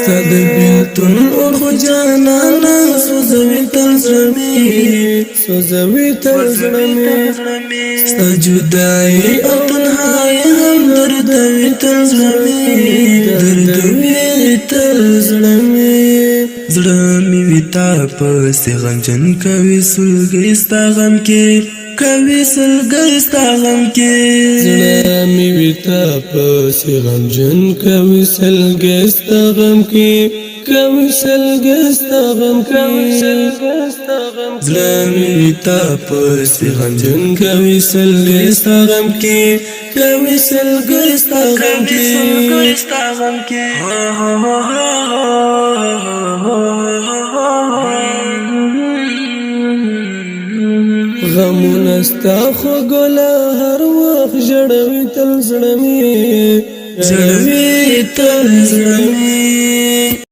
ستاد بیلتون اور خو جانانا سوزوی تل زړه سوزوی تل زړه ستا جدائی او تنهائی هم دردوی تل زړه دردوی تل زړه می وتا پس غمجن کوي سلګي ستا غم کې کوي سلګي ستا غم کې زړه می وتا پس غمجن کوي سلګي ستا غم کې کوي سلګي ستا غم کې زړه می وتا پس غمجن کوي سلګي ستا غم کې کوي سلګي ستا غم کې غمونه ستا خو ګله هر وخت ژړوي تل زړه مې ژړوي تل زړه مې